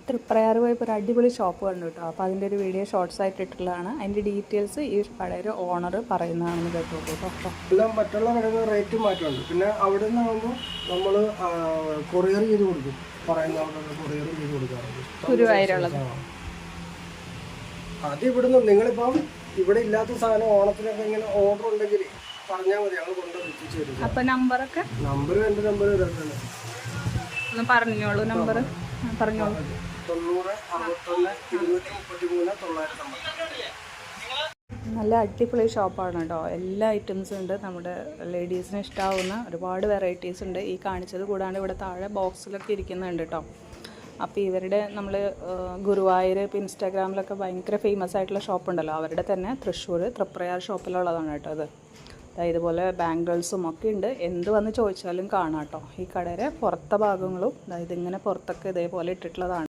തൃപ്രയാർ പോയപ്പോൾ ഒരു അടിപൊളി ഷോപ്പ് കണ്ടു കേട്ടോ. അപ്പോൾ അതിൻ്റെ ഒരു വീഡിയോ ഷോർട്സ് ആയിട്ട് ഇട്ടിട്ടുള്ളതാണ്. അതിൻ്റെ ഡീറ്റെയിൽസ് ഈ കടയുടെ ഓണർ പറയുന്നതാണെന്ന് കേട്ടോ കേട്ടോ. എല്ലാം മറ്റുള്ള കടകൾ റേറ്റ് മാറ്റമുണ്ട്. പിന്നെ അവിടെ നിന്നാകുമ്പോൾ നമ്മൾ കൊറിയർ ചെയ്ത് കൊടുക്കും, പറയുന്ന കൊറിയർ ചെയ്ത് കൊടുക്കാറുണ്ട്. ഗുരുവായൂരുള്ളത് അത് ഇവിടുന്ന് നിങ്ങളിപ്പം ഇവിടെ ഇല്ലാത്ത സാധനം ഓണത്തിനൊക്കെ ഇങ്ങനെ ഓർഡർ ഉണ്ടെങ്കിൽ പറഞ്ഞാൽ മതി, ഞങ്ങൾ കൊണ്ടുവന്ന് എത്തിച്ചു തരും. അപ്പോൾ നമ്പറൊക്കെ എൻ്റെ നമ്പർ ഇതാണ്. ഒന്ന് പറഞ്ഞോളൂ. നമ്പർ പറഞ്ഞോളൂ. 90 61 233 950. നല്ല അടിപൊളി ഷോപ്പാണ് കേട്ടോ. എല്ലാ ഐറ്റംസും ഉണ്ട്. നമ്മുടെ ലേഡീസിന് ഇഷ്ടമാവുന്ന ഒരുപാട് വെറൈറ്റീസ് ഉണ്ട്. ഈ കാണിച്ചത് കൂടാണ്ട് ഇവിടെ താഴെ ബോക്സിലൊക്കെ ഇരിക്കുന്നുണ്ട് കേട്ടോ. അപ്പോൾ ഇവരുടെ നമ്മൾ ഗുരുവായൂർ ഇപ്പോൾ ഇൻസ്റ്റാഗ്രാമിലൊക്കെ ഭയങ്കര ഫേമസ് ആയിട്ടുള്ള ഷോപ്പുണ്ടല്ലോ, അവരുടെ തന്നെ തൃശ്ശൂർ തൃപ്രയാർ ഷോപ്പിലുള്ളതാണ് കേട്ടോ ഇത്. ഇതുപോലെ ബാംഗിൾസും ഒക്കെ ഉണ്ട്. എന്ത് വന്ന് ചോദിച്ചാലും കാണാം കേട്ടോ. ഈ കടയുടെ പുറത്തെ ഭാഗങ്ങളും ഇതിങ്ങനെ പുറത്തൊക്കെ ഇതേപോലെ ഇട്ടിട്ടുള്ളതാണ്.